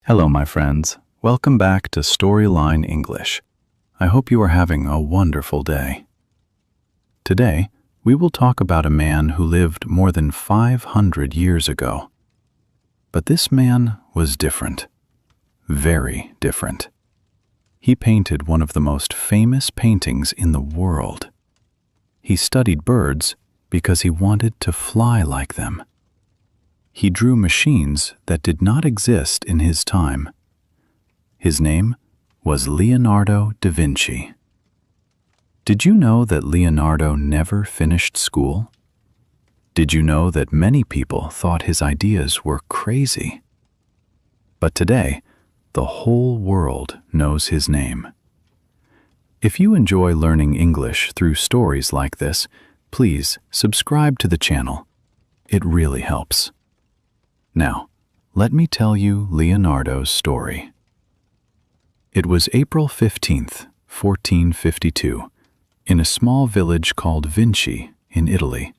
Hello, my friends. Welcome back to Storyline English. I hope you are having a wonderful day. Today, we will talk about a man who lived more than 500 years ago. But this man was different. Very different. He painted one of the most famous paintings in the world. He studied birds because he wanted to fly like them. He drew machines that did not exist in his time. His name was Leonardo da Vinci. Did you know that Leonardo never finished school? Did you know that many people thought his ideas were crazy? But today, the whole world knows his name. If you enjoy learning English through stories like this, please subscribe to the channel. It really helps. Now, let me tell you Leonardo's story. It was April 15th, 1452, in a small village called Vinci in Italy.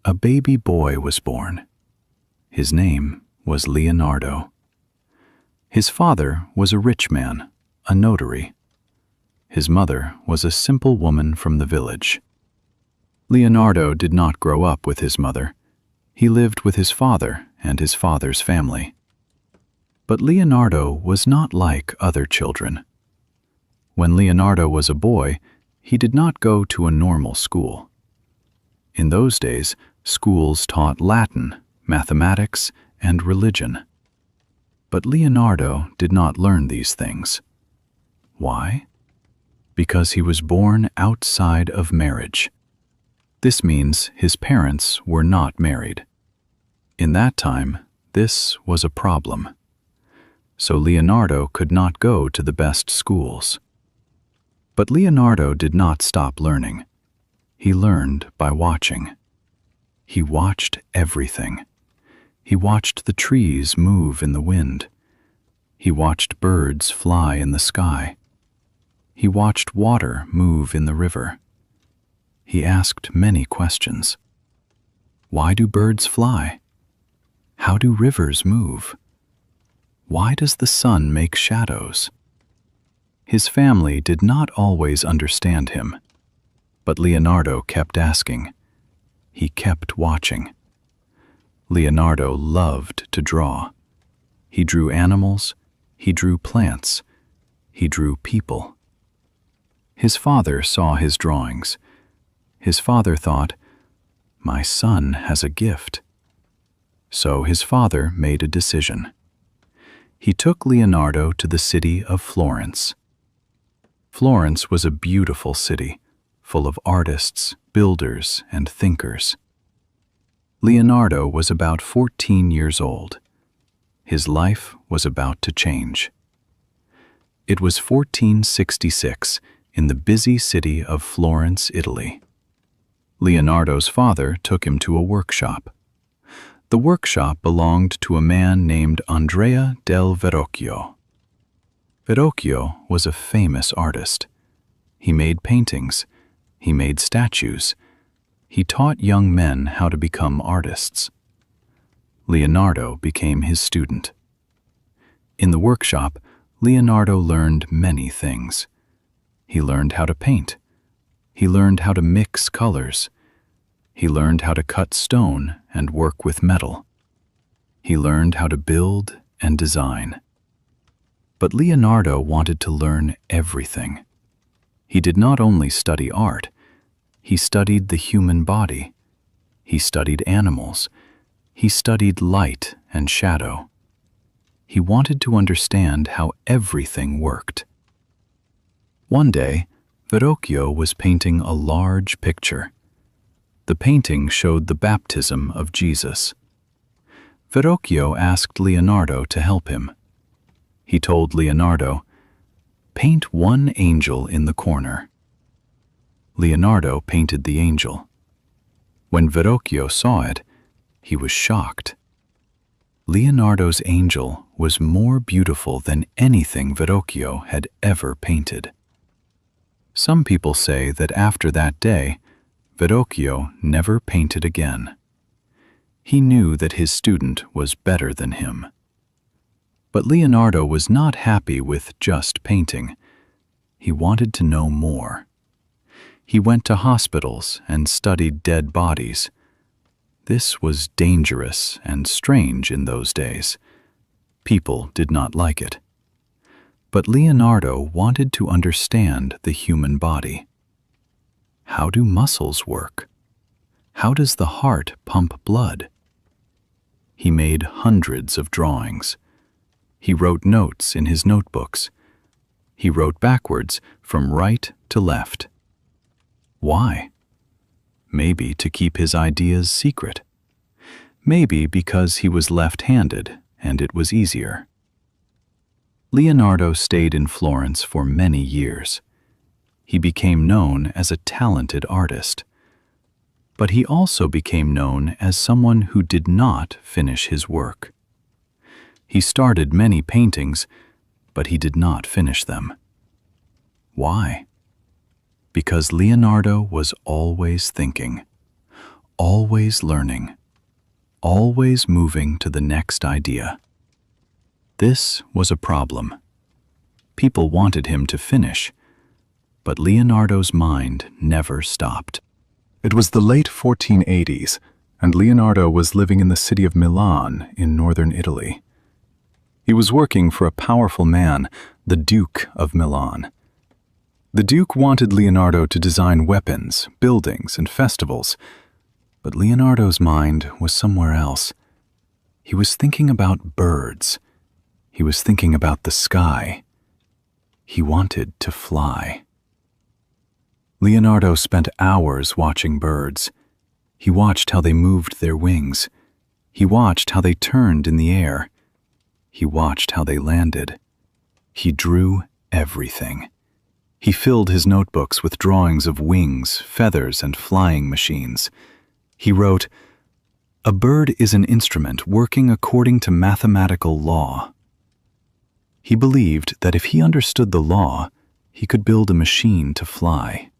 A baby boy was born. His name was Leonardo. His father was a rich man, a notary. His mother was a simple woman from the village. Leonardo did not grow up with his mother. He lived with his father and his father's family. But Leonardo was not like other children. When Leonardo was a boy, he did not go to a normal school. In those days, schools taught Latin, mathematics, and religion. But Leonardo did not learn these things. Why? Because he was born outside of marriage. This means his parents were not married. In that time, this was a problem. So Leonardo could not go to the best schools. But Leonardo did not stop learning. He learned by watching. He watched everything. He watched the trees move in the wind. He watched birds fly in the sky. He watched water move in the river. He asked many questions. Why do birds fly? How do rivers move? Why does the sun make shadows? His family did not always understand him, but Leonardo kept asking. He kept watching. Leonardo loved to draw. He drew animals, he drew plants, he drew people. His father saw his drawings. His father thought, "My son has a gift." So his father made a decision. He took Leonardo to the city of Florence. Florence was a beautiful city, full of artists, builders, and thinkers. Leonardo was about 14 years old. His life was about to change. It was 1466 in the busy city of Florence, Italy. Leonardo's father took him to a workshop. The workshop belonged to a man named Andrea del Verrocchio. Verrocchio was a famous artist. He made paintings. He made statues. He taught young men how to become artists. Leonardo became his student. In the workshop, Leonardo learned many things. He learned how to paint. He learned how to mix colors. He learned how to cut stone and work with metal. He learned how to build and design. But Leonardo wanted to learn everything. He did not only study art, he studied the human body. He studied animals. He studied light and shadow. He wanted to understand how everything worked. One day, Verrocchio was painting a large picture. The painting showed the baptism of Jesus. Verrocchio asked Leonardo to help him. He told Leonardo, "Paint one angel in the corner." Leonardo painted the angel. When Verrocchio saw it, he was shocked. Leonardo's angel was more beautiful than anything Verrocchio had ever painted. Some people say that after that day, Verrocchio never painted again. He knew that his student was better than him. But Leonardo was not happy with just painting. He wanted to know more. He went to hospitals and studied dead bodies. This was dangerous and strange in those days. People did not like it. But Leonardo wanted to understand the human body. How do muscles work? How does the heart pump blood? He made hundreds of drawings. He wrote notes in his notebooks. He wrote backwards from right to left. Why? Maybe to keep his ideas secret. Maybe because he was left-handed and it was easier. Leonardo stayed in Florence for many years. He became known as a talented artist. But he also became known as someone who did not finish his work. He started many paintings, but he did not finish them. Why? Because Leonardo was always thinking, always learning, always moving to the next idea. This was a problem. People wanted him to finish, but Leonardo's mind never stopped. It was the late 1480s, and Leonardo was living in the city of Milan in northern Italy. He was working for a powerful man, the Duke of Milan. The Duke wanted Leonardo to design weapons, buildings, and festivals, but Leonardo's mind was somewhere else. He was thinking about birds. He was thinking about the sky. He wanted to fly. Leonardo spent hours watching birds. He watched how they moved their wings. He watched how they turned in the air. He watched how they landed. He drew everything. He filled his notebooks with drawings of wings, feathers, and flying machines. He wrote, "A bird is an instrument working according to mathematical law." He believed that if he understood the law, he could build a machine to fly.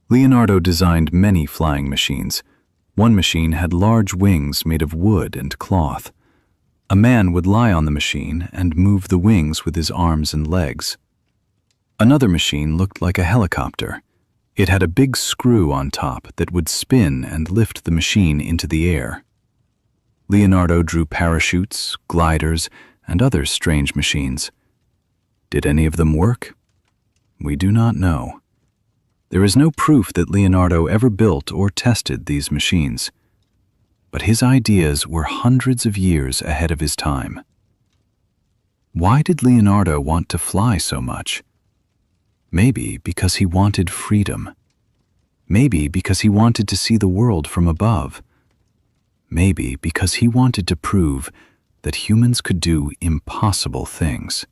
Leonardo designed many flying machines. One machine had large wings made of wood and cloth. A man would lie on the machine and move the wings with his arms and legs. Another machine looked like a helicopter. It had a big screw on top that would spin and lift the machine into the air. Leonardo drew parachutes, gliders, and other strange machines. Did any of them work? We do not know. There is no proof that Leonardo ever built or tested these machines. But his ideas were hundreds of years ahead of his time. Why did Leonardo want to fly so much? Maybe because he wanted freedom. Maybe because he wanted to see the world from above. Maybe because he wanted to prove that humans could do impossible things.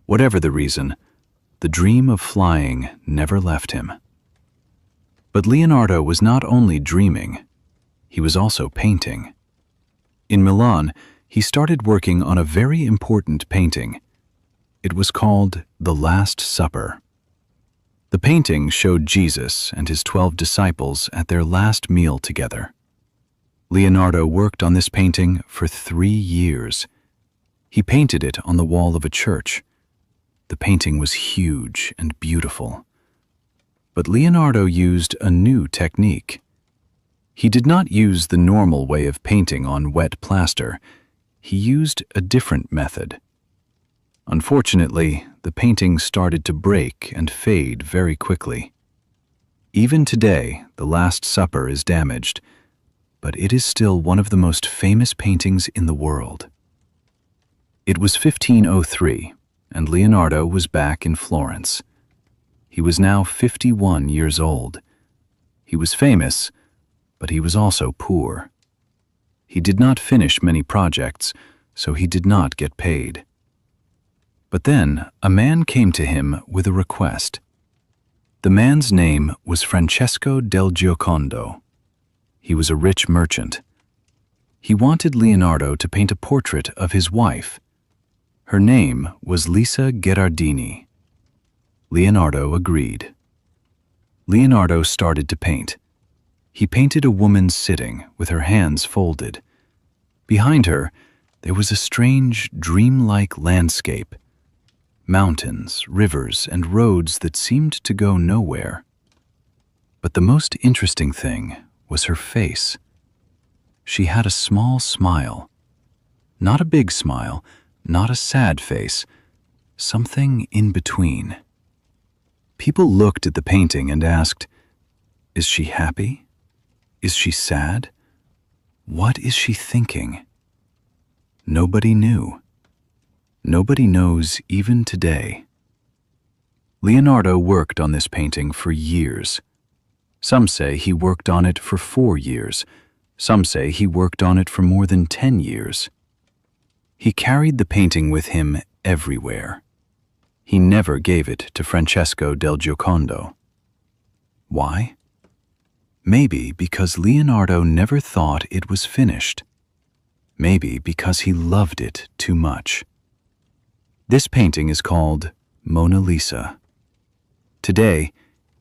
Whatever the reason, the dream of flying never left him. But Leonardo was not only dreaming, he was also painting. In Milan, he started working on a very important painting. It was called The Last Supper. The painting showed Jesus and his 12 disciples at their last meal together. Leonardo worked on this painting for 3 years. He painted it on the wall of a church. The painting was huge and beautiful. But Leonardo used a new technique. He did not use the normal way of painting on wet plaster. He used a different method. Unfortunately, the painting started to break and fade very quickly. Even today, The Last Supper is damaged, but it is still one of the most famous paintings in the world. It was 1503, and Leonardo was back in Florence. He was now 51 years old. He was famous, but he was also poor. He did not finish many projects, so he did not get paid. But then a man came to him with a request. The man's name was Francesco del Giocondo. He was a rich merchant. He wanted Leonardo to paint a portrait of his wife. Her name was Lisa Gherardini. Leonardo agreed. Leonardo started to paint. He painted a woman sitting with her hands folded. Behind her, There was a strange, dreamlike landscape, mountains, rivers, and roads that seemed to go nowhere. But the most interesting thing was her face. She had a small smile. Not a big smile, not a sad face, something in between. People looked at the painting and asked, "Is she happy? Is she sad? What is she thinking?" Nobody knew. Nobody knows even today. Leonardo worked on this painting for years. Some say he worked on it for 4 years. Some say he worked on it for more than 10 years. He carried the painting with him everywhere. He never gave it to Francesco del Giocondo. Why? Maybe because Leonardo never thought it was finished. Maybe because he loved it too much. This painting is called Mona Lisa. Today,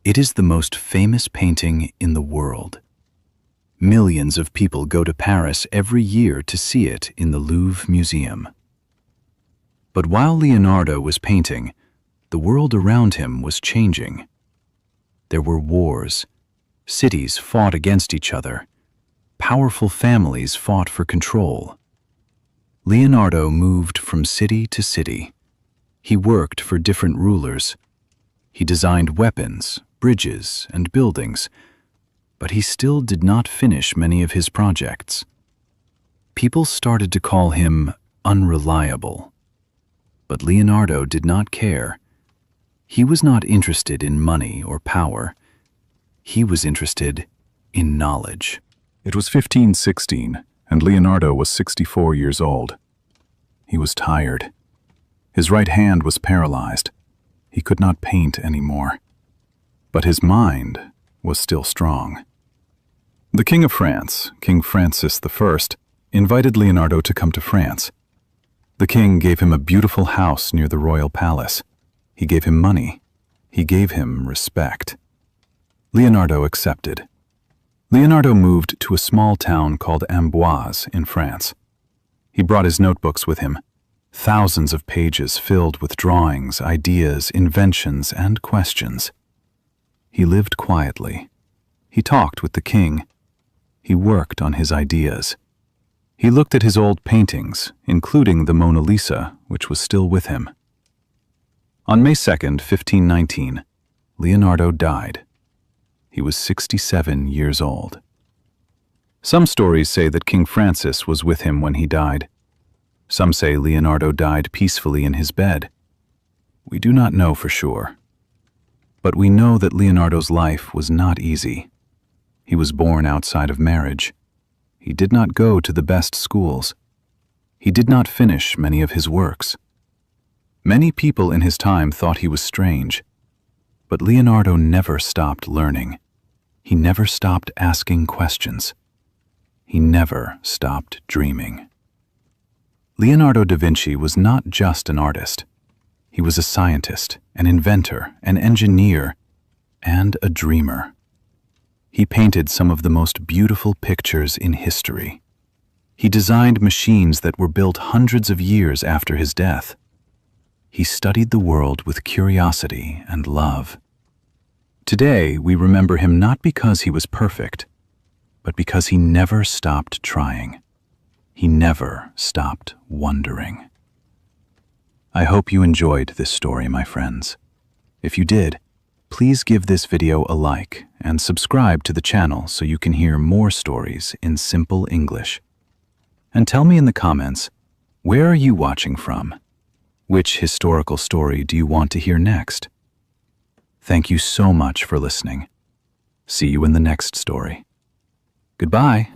it is the most famous painting in the world. Millions of people go to Paris every year to see it in the Louvre Museum. But while Leonardo was painting, the world around him was changing. There were wars. Cities fought against each other. Powerful families fought for control. Leonardo moved from city to city. He worked for different rulers. He designed weapons, bridges, and buildings, but he still did not finish many of his projects. People started to call him unreliable. But Leonardo did not care. He was not interested in money or power. He was interested in knowledge. It was 1516, and Leonardo was 64 years old. He was tired. His right hand was paralyzed. He could not paint anymore. But his mind was still strong. The King of France, King Francis I, invited Leonardo to come to France. The king gave him a beautiful house near the royal palace. He gave him money. He gave him respect. Leonardo accepted. Leonardo moved to a small town called Amboise in France. He brought his notebooks with him, thousands of pages filled with drawings, ideas, inventions, and questions. He lived quietly. He talked with the king. He worked on his ideas. He looked at his old paintings, including the Mona Lisa, which was still with him. On May 2nd, 1519, Leonardo died. He was 67 years old. Some stories say that King Francis was with him when he died. Some say Leonardo died peacefully in his bed. We do not know for sure. But we know that Leonardo's life was not easy. He was born outside of marriage. He did not go to the best schools. He did not finish many of his works. Many people in his time thought he was strange. But Leonardo never stopped learning. He never stopped asking questions. He never stopped dreaming. Leonardo da Vinci was not just an artist. He was a scientist, an inventor, an engineer, and a dreamer. He painted some of the most beautiful pictures in history. He designed machines that were built hundreds of years after his death. He studied the world with curiosity and love. Today, we remember him not because he was perfect, but because he never stopped trying. He never stopped wondering. I hope you enjoyed this story, my friends. If you did, please give this video a like and subscribe to the channel so you can hear more stories in simple English. And tell me in the comments, where are you watching from? Which historical story do you want to hear next? Thank you so much for listening. See you in the next story. Goodbye.